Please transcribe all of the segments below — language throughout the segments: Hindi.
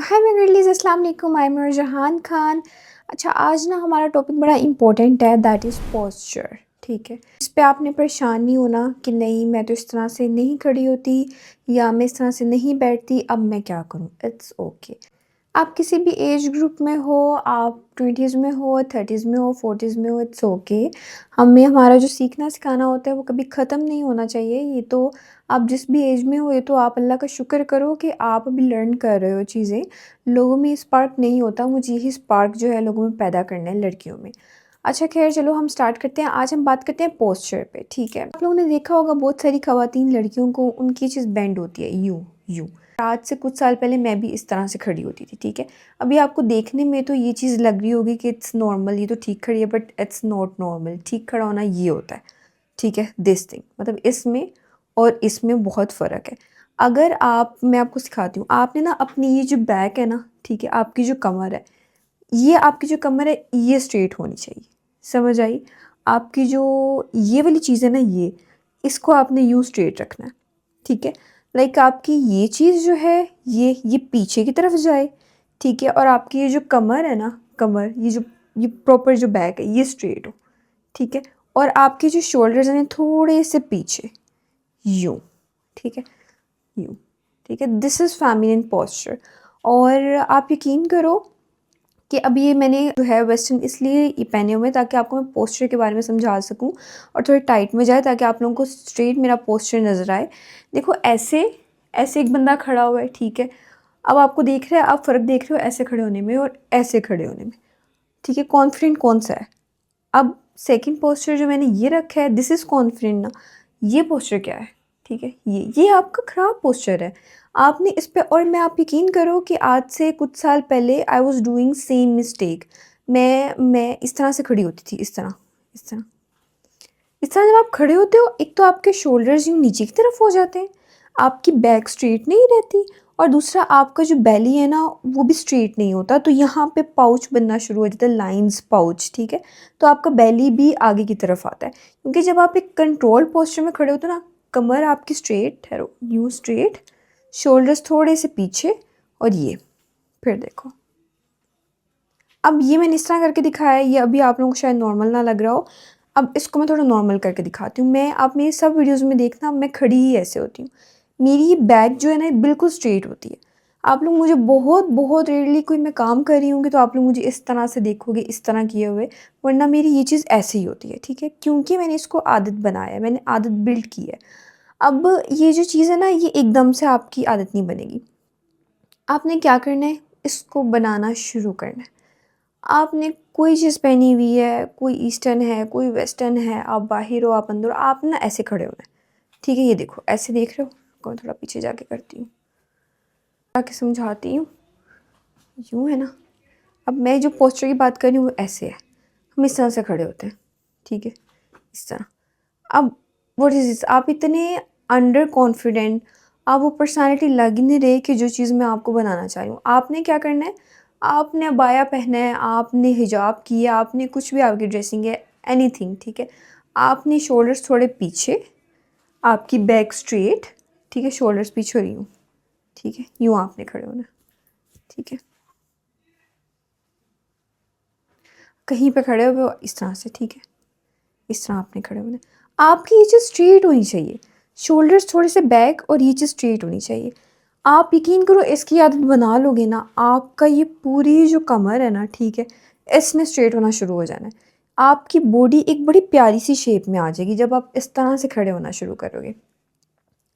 हाय मेरे गर्लीज़, अस्सलाम वालेकुम। I am Noorjahan Khan. अच्छा, आज ना हमारा टॉपिक बड़ा इम्पोर्टेंट है, दैट इज़ पोस्चर। ठीक है, इस पे आपने परेशान नहीं होना कि नहीं मैं तो इस तरह से नहीं खड़ी होती या मैं इस तरह से नहीं बैठती, अब मैं क्या करूँ। It's okay. आप किसी भी एज ग्रुप में हो, आप 20s में हो, 30s में हो, 40s में हो, इट्स ओके। हमें हमारा जो सीखना सिखाना होता है वो कभी ख़त्म नहीं होना चाहिए। ये तो आप जिस भी एज में हो, ये तो आप अल्लाह का शुक्र करो कि आप अभी लर्न कर रहे हो चीज़ें। लोगों में स्पार्क नहीं होता, मुझे यही स्पार्क जो है लोगों में पैदा करना है, लड़कियों में। अच्छा खैर, चलो हम स्टार्ट करते हैं। आज हम बात करते हैं पोस्चर पे। ठीक है, आप लोगों ने देखा होगा बहुत सारी ख़वातीन लड़कियों को उनकी चीज़ बेंड होती है, यूँ यूँ। आज से कुछ साल पहले मैं भी इस तरह से खड़ी होती थी। ठीक है, अभी आपको देखने में तो ये चीज़ लग रही होगी कि इट्स नॉर्मल, ये तो ठीक खड़ी है, बट इट्स नॉट नॉर्मल। ठीक खड़ा होना ये होता है। ठीक है, दिस थिंग, मतलब इसमें और इसमें बहुत फ़र्क है। अगर मैं आपको सिखाती हूँ, आपने ना अपनी ये जो बैक है ना, ठीक है, आपकी जो कमर है, ये आपकी जो कमर है ये स्ट्रेट होनी चाहिए। समझ आई? आपकी जो ये वाली चीज़ है ना, ये इसको आपने यूँ स्ट्रेट रखना है। ठीक है, लाइक आपकी ये चीज़ जो है ये पीछे की तरफ जाए। ठीक है, और आपकी ये जो कमर है ना, कमर ये प्रॉपर जो बैक है ये स्ट्रेट हो। ठीक है, और आपके जो शोल्डर्स हैं थोड़े से पीछे, यूँ। ठीक है, यूँ। ठीक है, दिस इज़ फेमिनिन पोस्चर। और आप यकीन करो कि अब ये मैंने जो है वेस्टर्न इसलिए ये पहने हुए हैं ताकि आपको मैं पोस्चर के बारे में समझा सकूं और थोड़े टाइट में जाए ताकि आप लोगों को स्ट्रेट मेरा पोस्चर नज़र आए। देखो, ऐसे ऐसे एक बंदा खड़ा हुआ है। ठीक है, अब आपको देख रहे हैं, आप फ़र्क देख रहे हो ऐसे खड़े होने में और ऐसे खड़े होने में। ठीक है, कॉन्फिडेंट कौन सा है? अब सेकंड पोस्चर जो मैंने ये रखा है, दिस इज़ कॉन्फिडेंट ना। ये पोस्चर क्या है? ठीक है, ये आपका ख़राब पोस्चर है। आपने इस पे, और मैं, आप यकीन करो कि आज से कुछ साल पहले I was doing same mistake. मैं इस तरह से खड़ी होती थी, इस तरह, इस तरह। इस तरह जब आप खड़े होते हो, एक तो आपके शोल्डर्स यूँ नीचे की तरफ हो जाते हैं, आपकी बैक स्ट्रेट नहीं रहती, और दूसरा आपका जो बेली है ना वो भी स्ट्रेट नहीं होता, तो यहाँ पे पाउच बनना शुरू हो जाता है, लाइंस पाउच। ठीक है, तो आपका बेली भी आगे की तरफ आता है, क्योंकि जब आप एक कंट्रोल पोस्चर में खड़े होते हो ना, कमर आपकी स्ट्रेट है, यूँ स्ट्रेट, शोल्डर्स थोड़े से पीछे, और ये फिर देखो। अब ये मैंने इस तरह करके दिखाया है, ये अभी आप लोगों को शायद नॉर्मल ना लग रहा हो। अब इसको मैं थोड़ा नॉर्मल करके दिखाती हूँ। मैं, आप मेरी सब वीडियोज़ में देखना, मैं खड़ी ही ऐसे होती हूँ। मेरी ये बैक जो है ना, ये बिल्कुल स्ट्रेट होती है। आप लोग मुझे बहुत बहुत रेयरली कोई मैं काम कर रही होंगी तो आप लोग मुझे इस तरह से देखोगे, इस तरह किए हुए, वरना मेरी ये चीज़ ऐसे ही होती है। ठीक है, क्योंकि मैंने इसको आदत बनाया है, मैंने आदत बिल्ड की है। अब ये जो चीज़ है ना, ये एकदम से आपकी आदत नहीं बनेगी। आपने क्या करना है, इसको बनाना शुरू करना है। आपने कोई चीज़ पहनी हुई है, कोई ईस्टर्न है, कोई वेस्टर्न है, आप बाहर हो, आप अंदर हो, आप ना ऐसे खड़े होना है। ठीक है, ये देखो ऐसे देख रहे हो, को थोड़ा पीछे जाके करती हूँ, जाके समझाती हूँ। यूँ है ना। अब मैं जो पोस्चर की बात कर रही हूँ वो ऐसे है, हम इस तरह से खड़े होते हैं। ठीक है, इस तरह। अब व्हाट इज़ दिस, आप इतने अंडर कॉन्फिडेंट, आप वो पर्सनालिटी लग ही नहीं रहे कि जो चीज़ मैं आपको बनाना चाह रही हूँ। आपने क्या करना है, आपने अबाया पहना है, आपने हिजाब किया, आपने कुछ भी आपकी ड्रेसिंग है, एनीथिंग। ठीक है, आपने शोल्डर्स थोड़े पीछे, आपकी बैक स्ट्रेट। ठीक है, शोल्डर्स पीछे हो रही हूँ। ठीक है, यूँ आपने खड़े होना है। ठीक है, कहीं पे खड़े हो इस तरह से। ठीक है, इस तरह आपने खड़े होना है। आपकी ये चीज़ स्ट्रेट होनी चाहिए, शोल्डर्स थोड़े से बैक, और ये चीज़ स्ट्रेट होनी चाहिए। आप यकीन करो, इसकी आदत बना लोगे ना, आपका ये पूरी जो कमर है ना, ठीक है, इसने स्ट्रेट होना शुरू हो जाना है। आपकी बॉडी एक बड़ी प्यारी सी शेप में आ जाएगी जब आप इस तरह से खड़े होना शुरू करोगे।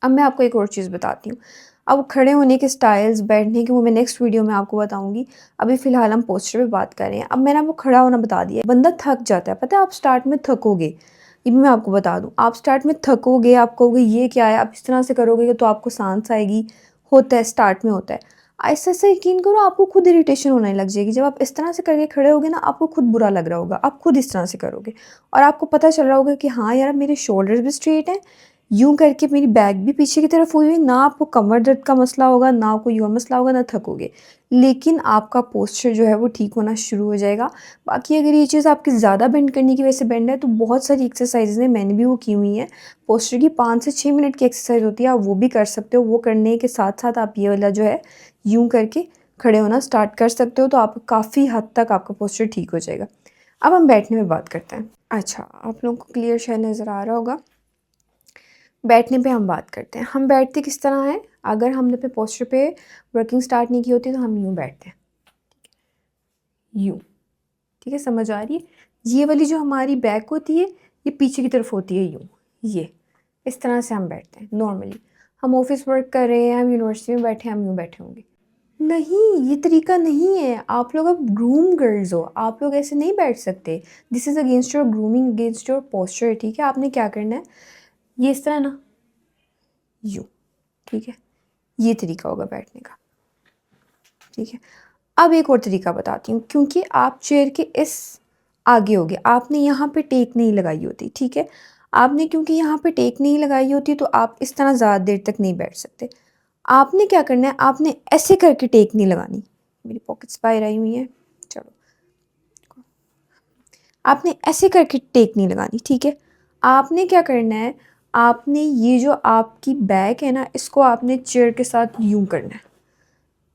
अब मैं आपको एक और चीज़ बताती हूँ। अब खड़े होने के स्टाइल्स, बैठने के, वो मैं नेक्स्ट वीडियो में आपको बताऊँगी। अभी फ़िलहाल हम पोस्चर पे बात कर रहे हैं। अब मैंने आपको खड़ा होना बता दिया। बंदा थक जाता है, पता है, आप स्टार्ट में थकोगे, ये भी मैं आपको बता दूँ। आप स्टार्ट में थकोगे, आप कहोगे ये क्या है, आप इस तरह से करोगे तो आपको सांस आएगी, होता है, स्टार्ट में होता है। आहिस्ता-आहिस्ता यकीन करो, आपको खुद इरिटेशन होने लग जाएगी। जब आप इस तरह से करके खड़े होगे ना, आपको खुद बुरा लग रहा होगा, आप खुद इस तरह से करोगे, और आपको पता चल रहा होगा कि हाँ यार, मेरे शोल्डर्स भी स्ट्रेट हैं, यूँ करके मेरी बैक भी पीछे की तरफ हुई हुई, ना आपको कमर दर्द का मसला होगा, ना कोई और मसला होगा, ना थकोगे। लेकिन आपका पोस्चर जो है वो ठीक होना शुरू हो जाएगा। बाकी अगर ये चीज़ आपकी ज़्यादा बेंड करने की वजह से बेंड है, तो बहुत सारी एक्सरसाइज़ हैं, मैंने भी वो की हुई हैं। पोस्चर की 5 से 6 मिनट की एक्सरसाइज होती है, आप वो भी कर सकते हो। वो करने के साथ साथ आप ये वाला जो है यूँ करके खड़े होना स्टार्ट कर सकते हो, तो आप काफ़ी हद तक आपका पोस्चर ठीक हो जाएगा। अब हम बैठने में बात करते हैं। अच्छा, आप लोगों को क्लियर शायद नज़र आ रहा होगा। बैठने पे हम बात करते हैं। हम बैठते किस तरह हैं, अगर हमने अपने पोस्चर पे वर्किंग स्टार्ट नहीं की होती तो हम यूँ बैठते हैं, यूँ। ठीक है, समझ आ रही है? ये वाली जो हमारी बैक होती है, ये पीछे की तरफ होती है यूँ, ये इस तरह से हम बैठते हैं नॉर्मली। हम ऑफिस वर्क कर रहे हैं, हम यूनिवर्सिटी में बैठे हैं, हम यूँ बैठे होंगे। नहीं, ये तरीका नहीं है। आप लोग अब ग्रूम गर्ल्स हो, आप लोग ऐसे नहीं बैठ सकते। This is against your grooming, against your posture. ठीक है, आपने क्या करना है, ये इस तरह ना, यूँ। ठीक है, ये तरीका होगा बैठने का। ठीक है, अब एक और तरीका बताती हूँ, क्योंकि आप चेयर के इस आगे होगे, आपने यहाँ पे टेक नहीं लगाई होती। ठीक है, आपने क्योंकि यहाँ पे टेक नहीं लगाई होती तो आप इस तरह ज़्यादा देर तक नहीं बैठ सकते। आपने क्या करना है, आपने ऐसे करके टेक नहीं लगानी। मेरी पॉकेट्स बाहर आई हुई हैं, चलो। आपने ऐसे करके टेक नहीं लगानी। ठीक है, आपने क्या करना है, आपने ये जो आपकी बैक है ना, इसको आपने चेयर के साथ यूं करना है,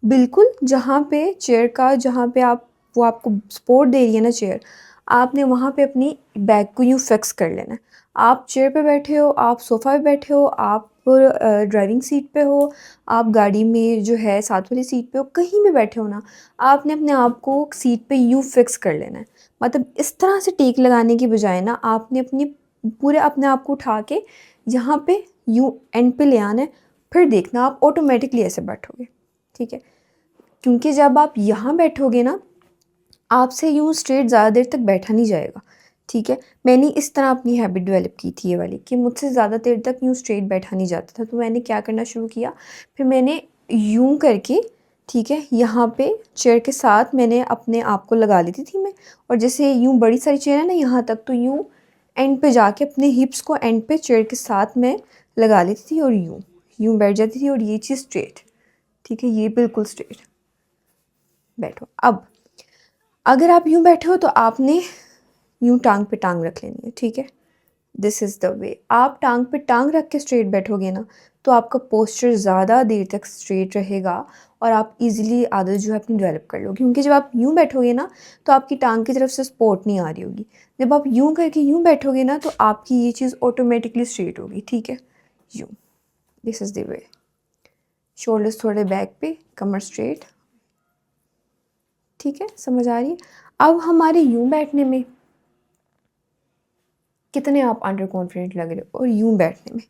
बिल्कुल जहाँ पे चेयर का, जहाँ पे आप, वो आपको सपोर्ट दे रही है ना चेयर, आपने वहाँ पे अपनी बैक को यूँ फिक्स कर लेना है। आप चेयर पे बैठे हो, आप सोफ़ा पे बैठे हो, आप ड्राइविंग सीट पे हो, आप गाड़ी में जो है साथ वाली सीट पे हो, कहीं भी बैठे हो ना, आपने अपने आप को सीट पे यूँ फिक्स कर लेना है। मतलब इस तरह से टेक लगाने की बजाय ना, आपने अपनी पूरे अपने आप को उठा के यहाँ पे यूँ एंड पे ले आना है, फिर देखना आप ऑटोमेटिकली ऐसे बैठोगे। ठीक है, क्योंकि जब आप यहाँ बैठोगे ना, आपसे यूँ स्ट्रेट ज़्यादा देर तक बैठा नहीं जाएगा। ठीक है, मैंने इस तरह अपनी हैबिट डेवलप की थी ये वाली, कि मुझसे ज़्यादा देर तक यूँ स्ट्रेट बैठा नहीं जाता था। तो मैंने क्या करना शुरू किया, फिर मैंने यूँ करके, ठीक है, यहाँ पे चेयर के साथ मैंने अपने आप को लगा लेती थी मैं, और जैसे यूँ बड़ी सारी चेयर है ना यहाँ तक, तो यूँ एंड पे जाके अपने हिप्स को एंड पे चेयर के साथ मैं लगा लेती थी और यूँ यूँ बैठ जाती थी, और ये चीज़ स्ट्रेट। ठीक है, ये बिल्कुल स्ट्रेट बैठो। अब अगर आप यूँ बैठे हो तो आपने यूँ टांग पे टांग रख लेनी है। ठीक है, दिस इज़ द वे। आप टांग पे टांग रख के स्ट्रेट बैठोगे ना, तो आपका पोस्चर ज़्यादा देर तक स्ट्रेट रहेगा, और आप इजीली आदत जो है अपनी डेवलप कर लोगे। क्योंकि जब आप यूँ बैठोगे ना, तो आपकी टांग की तरफ से सपोर्ट नहीं आ रही होगी। जब आप यूँ करके यूँ बैठोगे ना, तो आपकी ये चीज़ ऑटोमेटिकली स्ट्रेट होगी। ठीक है, यूँ, this is the way. Shoulders थोड़े बैक पे, कमर स्ट्रेट। ठीक है, समझ आ रही है? अब हमारे यूँ बैठने में कितने आप अंडर कॉन्फिडेंट लग रहे हो, और यूँ बैठने में,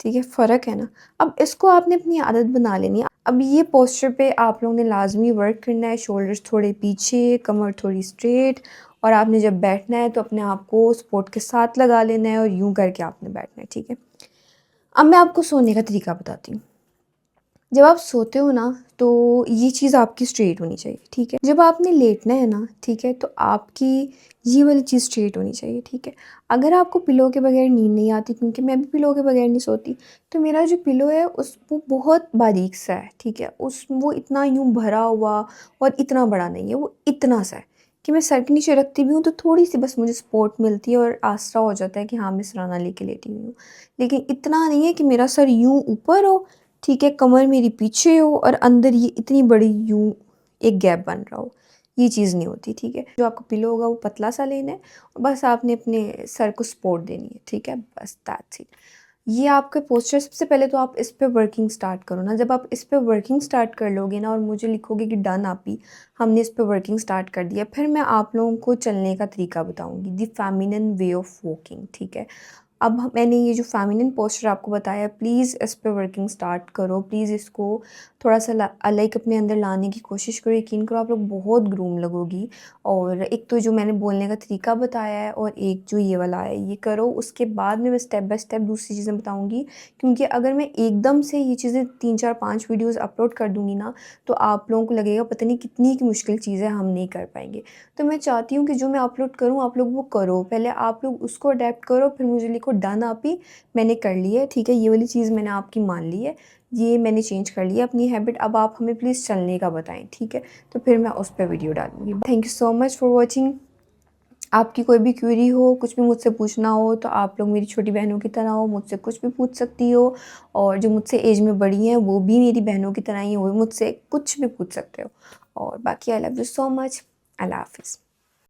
ठीक है, फ़र्क है ना। अब इसको आपने अपनी आदत बना लेनी है। अब ये पोस्चर पे आप लोगों ने लाजमी वर्क करना है। शोल्डर्स थोड़े पीछे, कमर थोड़ी स्ट्रेट, और आपने जब बैठना है तो अपने आप को सपोर्ट के साथ लगा लेना है, और यूँ करके आपने बैठना है। ठीक है, अब मैं आपको सोने का तरीका बताती हूँ। जब आप सोते हो ना, तो ये चीज़ आपकी स्ट्रेट होनी चाहिए। ठीक है, जब आपने लेटना है ना, ठीक है, तो आपकी ये वाली चीज़ स्ट्रेट होनी चाहिए। ठीक है, अगर आपको पिलो के बगैर नींद नहीं आती, क्योंकि मैं भी पिलो के बगैर नहीं सोती, तो मेरा जो पिलो है उस वो बहुत बारीक सा है। ठीक है, उस वो इतना यूँ भरा हुआ और इतना बड़ा नहीं है, वो इतना सा है कि मैं सर के नीचे रखती भी हूँ तो थोड़ी सी बस मुझे सपोर्ट मिलती है, और आसरा हो जाता है कि हाँ मैं सराहना लेके लेटी हुई हूँ। लेकिन इतना नहीं है कि मेरा सर यूँ ऊपर हो, ठीक है, कमर मेरी पीछे हो, और अंदर ये इतनी बड़ी यूँ एक गैप बन रहा हो, ये चीज़ नहीं होती। ठीक है, जो आपका पिलो होगा वो पतला सा लेना है, और बस आपने अपने सर को सपोर्ट देनी है। ठीक है, बस दैट्स इट। ये आपके पोस्चर, सबसे पहले तो आप इस पे वर्किंग स्टार्ट करो ना। जब आप इस पे वर्किंग स्टार्ट कर लोगे ना, और मुझे लिखोगे कि डन आपी, हमने इस पे वर्किंग स्टार्ट कर दिया, फिर मैं आप लोगों को चलने का तरीका बताऊंगी, दी फेमिनिन वे ऑफ वॉकिंग। ठीक है, अब मैंने ये जो फेमिनिन पोस्चर आपको बताया, प्लीज़ इस पे वर्किंग स्टार्ट करो। प्लीज़ इसको थोड़ा सा लाइक अपने अंदर लाने की कोशिश करो। यकीन करो, आप लोग बहुत ग्रूम लगोगी। और एक तो जो मैंने बोलने का तरीका बताया है, और एक जो ये वाला है, ये करो। उसके बाद में मैं स्टेप बाय स्टेप दूसरी चीज़ें बताऊँगी, क्योंकि अगर मैं एकदम से ये चीज़ें 3 4 5 वीडियोज़ अपलोड कर दूँगी ना, तो आप लोगों को लगेगा पता नहीं कितनी की मुश्किल चीज़ है, हम नहीं कर पाएंगे। तो मैं चाहती हूँ कि जो मैं अपलोड करूँ, आप लोग वो करो। पहले आप लोग उसको अडेप्ट करो, फिर मुझे लिखो डन आपी, मैंने कर ली है। ठीक है, ये वाली चीज़ मैंने आपकी मान ली है, ये मैंने चेंज कर लिया अपनी हैबिट। अब आप हमें प्लीज़ चलने का बताएं। ठीक है, तो फिर मैं उस पर वीडियो डालूँगी। Thank you so much for watching. आपकी कोई भी क्वेरी हो, कुछ भी मुझसे पूछना हो तो आप लोग मेरी छोटी बहनों की तरह हो, मुझसे कुछ भी पूछ सकती हो। और जो मुझसे एज में बड़ी हैं वो भी मेरी बहनों की तरह ही हैं, वो भी मुझसे कुछ भी पूछ सकते हो। और बाकी I love you so much. Allah हाफ़िज़।